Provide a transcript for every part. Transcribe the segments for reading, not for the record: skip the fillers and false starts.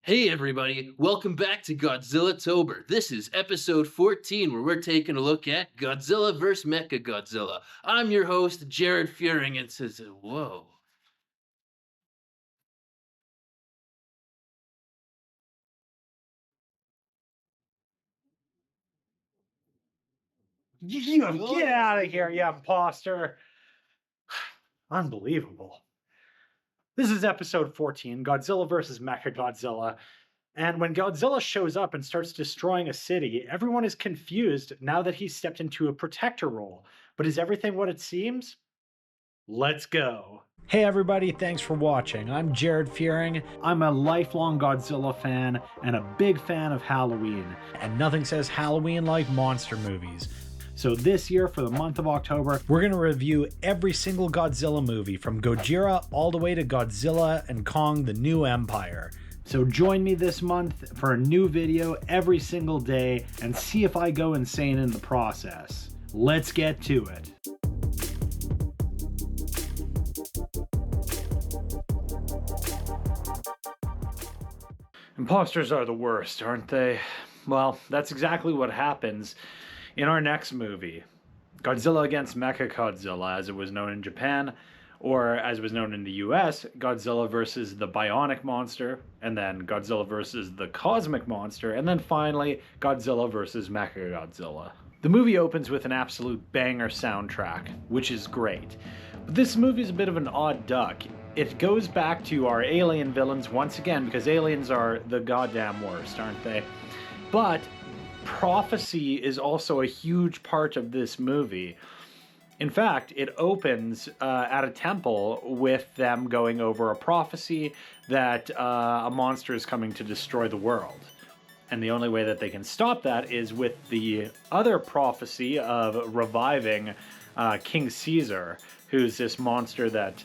Hey everybody, welcome back to Godzillatober. This is episode 14 where we're taking a look at Godzilla vs. Mechagodzilla. I'm your host, Jared Fearing, and says, whoa. Get out of here, you imposter. Unbelievable. This is episode 14, Godzilla vs. Mechagodzilla. And when Godzilla shows up and starts destroying a city, everyone is confused now that he's stepped into a protector role. But is everything what it seems? Let's go. Hey everybody, thanks for watching. I'm Jared Fearing. I'm a lifelong Godzilla fan and a big fan of Halloween. And nothing says Halloween like monster movies. So this year, for the month of October, we're going to review every single Godzilla movie from Gojira all the way to Godzilla and Kong the New Empire. So join me this month for a new video every single day and see if I go insane in the process. Let's get to it. Imposters are the worst, aren't they? Well, that's exactly what happens in our next movie, Godzilla against Mechagodzilla, as it was known in Japan, or as it was known in the US, Godzilla versus the Bionic Monster, and then Godzilla versus the Cosmic Monster, and then finally, Godzilla versus Mechagodzilla. The movie opens with an absolute banger soundtrack, which is great. But this movie is a bit of an odd duck. It goes back to our alien villains once again, because aliens are the goddamn worst, aren't they? But prophecy is also a huge part of this movie. In fact, it opens at a temple with them going over a prophecy that a monster is coming to destroy the world. And the only way that they can stop that is with the other prophecy of reviving King Caesar, who's this monster that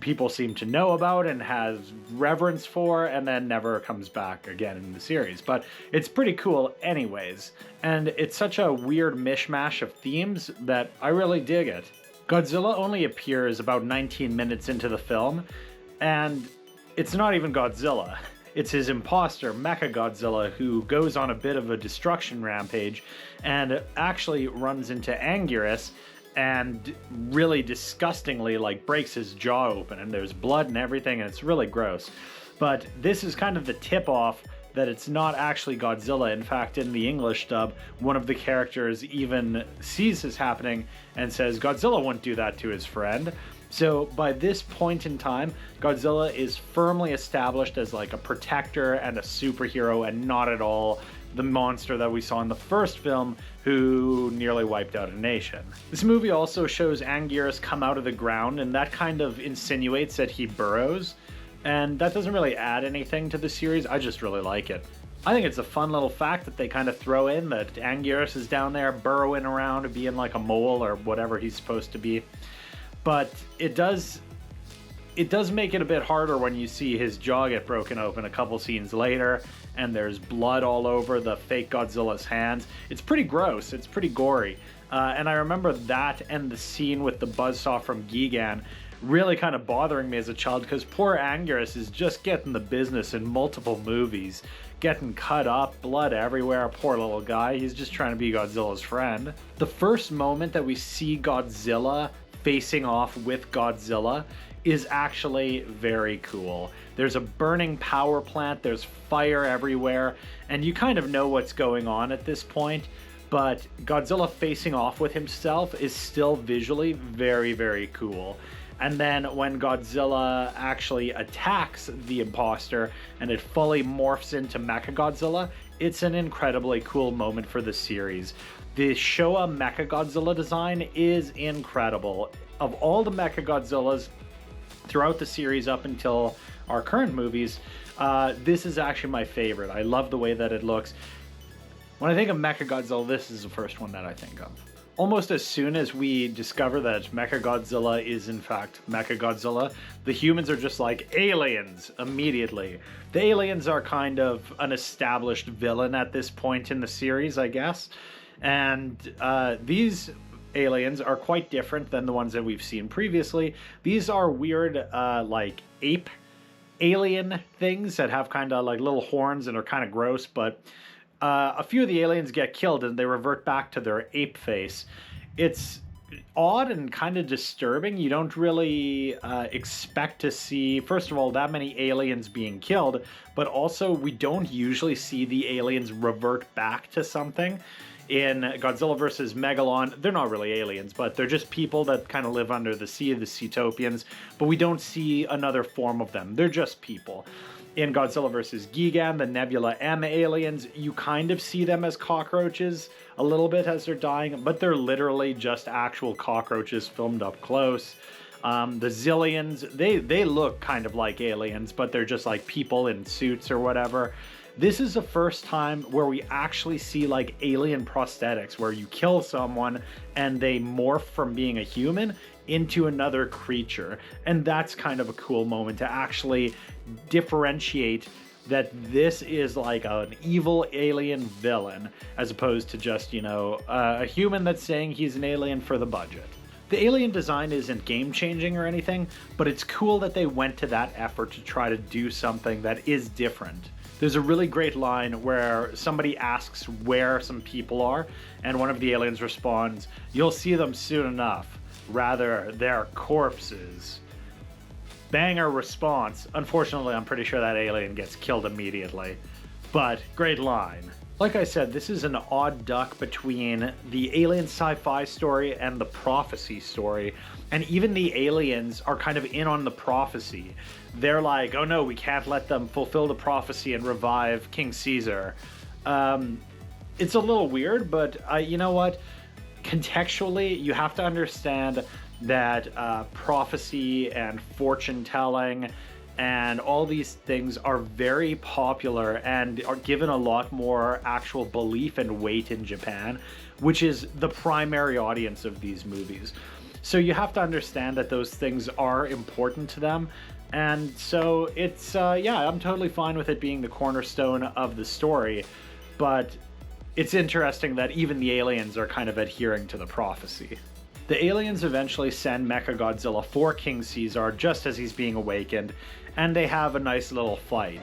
people seem to know about and has reverence for, and then never comes back again in the series. But it's pretty cool anyways, and it's such a weird mishmash of themes that I really dig it. Godzilla only appears about 19 minutes into the film, and it's not even Godzilla. It's his imposter, Mechagodzilla, who goes on a bit of a destruction rampage and actually runs into Anguirus and really disgustingly breaks his jaw open, and there's blood and everything, and it's really gross. But this is kind of the tip-off that it's not actually Godzilla. In fact, in the English dub, one of the characters even sees this happening and says Godzilla wouldn't do that to his friend. So by this point in time, Godzilla is firmly established as a protector and a superhero, and not at all the monster that we saw in the first film who nearly wiped out a nation. This movie also shows Anguirus come out of the ground, and that kind of insinuates that he burrows, and that doesn't really add anything to the series. I just really like it. I think it's a fun little fact that they kind of throw in, that Anguirus is down there burrowing around, being like a mole or whatever he's supposed to be. But it does make it a bit harder when you see his jaw get broken open a couple scenes later, and there's blood all over the fake Godzilla's hands. It's pretty gross. It's pretty gory. And I remember that and the scene with the buzzsaw from Gigan really kind of bothering me as a child, because poor Anguirus is just getting the business in multiple movies, getting cut up, blood everywhere. Poor little guy. He's just trying to be Godzilla's friend. The first moment that we see Godzilla facing off with Godzilla is actually very cool. There's a burning power plant, there's fire everywhere, and you kind of know what's going on at this point, but Godzilla facing off with himself is still visually very, very cool. And then when Godzilla actually attacks the imposter and it fully morphs into Mechagodzilla, it's an incredibly cool moment for the series. The Showa Mechagodzilla design is incredible. Of all the Mechagodzillas throughout the series up until our current movies, this is actually my favorite. I love the way that it looks. When I think of Mechagodzilla, this is the first one that I think of. Almost as soon as we discover that Mechagodzilla is in fact Mechagodzilla, the humans are just like aliens immediately. The aliens are kind of an established villain at this point in the series, I guess. And these aliens are quite different than the ones that we've seen previously. These are weird, ape alien things that have kind of like little horns and are kind of gross, but a few of the aliens get killed and they revert back to their ape face. It's odd and kind of disturbing. You don't really expect to see, first of all, that many aliens being killed, but also we don't usually see the aliens revert back to something. In Godzilla vs. Megalon, they're not really aliens, but they're just people that kind of live under the sea, the Seatopians, but we don't see another form of them. They're just people. In Godzilla vs. Gigan, the Nebula M aliens, you kind of see them as cockroaches a little bit as they're dying, but they're literally just actual cockroaches filmed up close. The Zillions, they look kind of like aliens, but they're just like people in suits or whatever. This is the first time where we actually see like alien prosthetics, where you kill someone and they morph from being a human into another creature. And that's kind of a cool moment to actually differentiate that this is like an evil alien villain, as opposed to just, a human that's saying he's an alien for the budget. The alien design isn't game-changing or anything, but it's cool that they went to that effort to try to do something that is different. There's a really great line where somebody asks where some people are, and one of the aliens responds, "You'll see them soon enough. Rather, they're corpses." Banger response. Unfortunately, I'm pretty sure that alien gets killed immediately. But great line. Like I said, this is an odd duck between the alien sci-fi story and the prophecy story. And even the aliens are kind of in on the prophecy. They're like, oh no, we can't let them fulfill the prophecy and revive King Caesar. It's a little weird, but you know what? Contextually, you have to understand that prophecy and fortune telling and all these things are very popular and are given a lot more actual belief and weight in Japan, which is the primary audience of these movies. So you have to understand that those things are important to them. And so it's, I'm totally fine with it being the cornerstone of the story, but it's interesting that even the aliens are kind of adhering to the prophecy. The aliens eventually send Mechagodzilla for King Caesar just as he's being awakened, and they have a nice little fight.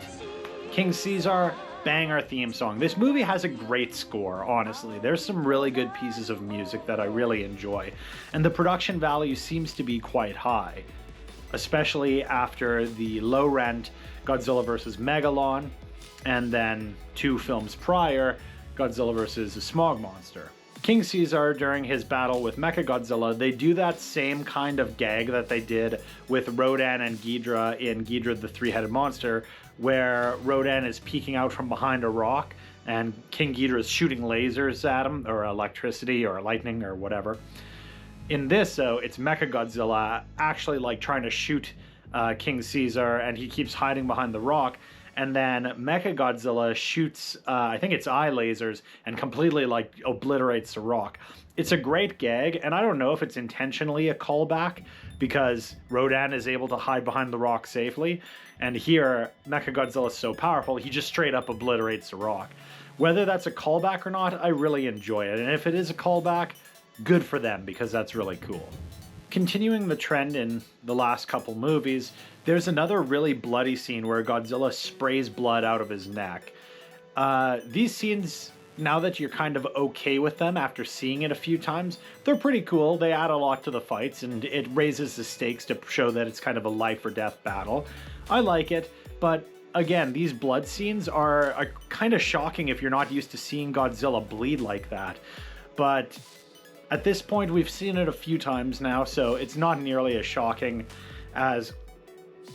King Caesar, banger theme song. This movie has a great score, honestly. There's some really good pieces of music that I really enjoy, and the production value seems to be quite high, especially after the low-rent Godzilla vs. Megalon, and then 2 films prior, Godzilla vs. the Smog Monster. King Caesar, during his battle with Mechagodzilla, they do that same kind of gag that they did with Rodan and Ghidra in Ghidra the Three-Headed Monster, where Rodan is peeking out from behind a rock and King Ghidra is shooting lasers at him, or electricity or lightning or whatever. In this, though, it's Mechagodzilla actually like trying to shoot King Caesar, and he keeps hiding behind the rock. And then Mechagodzilla shoots, I think it's eye lasers, and completely like obliterates the rock. It's a great gag, and I don't know if it's intentionally a callback, because Rodan is able to hide behind the rock safely, and here Mechagodzilla is so powerful, he just straight up obliterates the rock. Whether that's a callback or not, I really enjoy it, and if it is a callback, good for them, because that's really cool. Continuing the trend in the last couple movies, there's another really bloody scene where Godzilla sprays blood out of his neck. These scenes, now that you're kind of okay with them after seeing it a few times, they're pretty cool. They add a lot to the fights, and it raises the stakes to show that it's kind of a life or death battle. I like it, but again, these blood scenes are kind of shocking if you're not used to seeing Godzilla bleed like that. But at this point, we've seen it a few times now, so it's not nearly as shocking as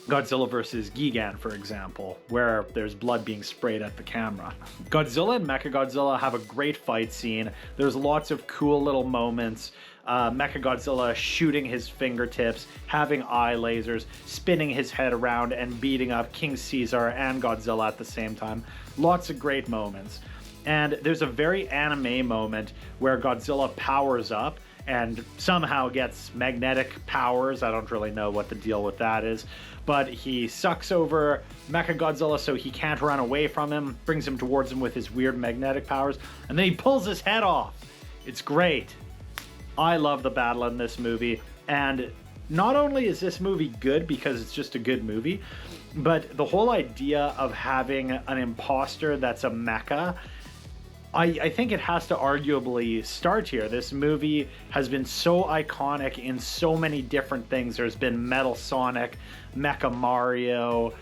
Godzilla vs. Gigan, for example, where there's blood being sprayed at the camera. Godzilla and Mechagodzilla have a great fight scene. There's lots of cool little moments. Mechagodzilla shooting his fingertips, having eye lasers, spinning his head around, and beating up King Caesar and Godzilla at the same time. Lots of great moments. And there's a very anime moment where Godzilla powers up and somehow gets magnetic powers. I don't really know what the deal with that is. But he sucks over Mechagodzilla so he can't run away from him, brings him towards him with his weird magnetic powers, and then he pulls his head off. It's great. I love the battle in this movie, and not only is this movie good because it's just a good movie, but the whole idea of having an imposter that's a mecha, I think it has to arguably start here. This movie has been so iconic in so many different things. There's been Metal Sonic, Mecha Mario,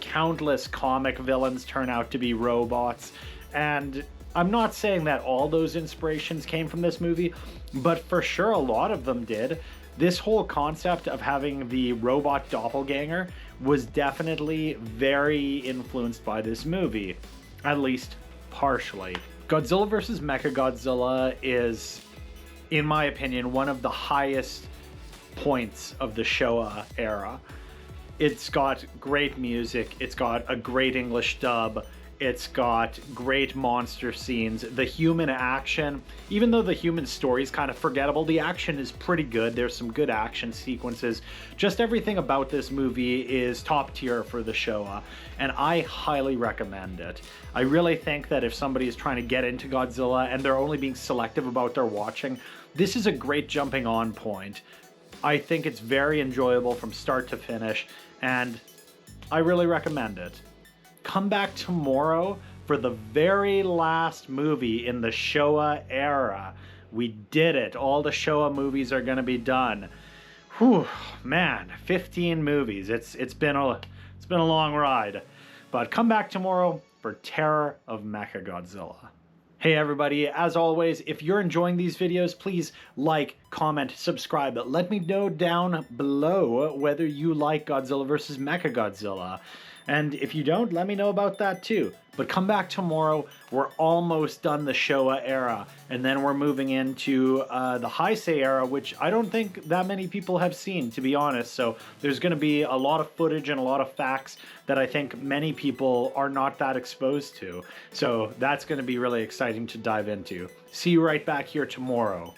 countless comic villains turn out to be robots. And I'm not saying that all those inspirations came from this movie, but for sure a lot of them did. This whole concept of having the robot doppelganger was definitely very influenced by this movie, at least partially. Godzilla vs. Mechagodzilla is, in my opinion, one of the highest points of the Showa era. It's got great music, it's got a great English dub, it's got great monster scenes. The human action, even though the human story is kind of forgettable, the action is pretty good. There's some good action sequences. Just everything about this movie is top tier for the Showa, and I highly recommend it. I really think that if somebody is trying to get into Godzilla and they're only being selective about their watching, this is a great jumping on point. I think it's very enjoyable from start to finish, and I really recommend it. Come back tomorrow for the very last movie in the Showa era. We did it. All the Showa movies are going to be done. Whew, man, 15 movies. It's been a long ride. But come back tomorrow for Terror of Mechagodzilla. Hey everybody, as always, if you're enjoying these videos, please like, comment, subscribe. Let me know down below whether you like Godzilla vs. Mechagodzilla. And if you don't, let me know about that too. But come back tomorrow. We're almost done the Showa era, and then we're moving into the Heisei era, which I don't think that many people have seen, to be honest. So there's going to be a lot of footage and a lot of facts that I think many people are not that exposed to. So that's going to be really exciting to dive into. See you right back here tomorrow.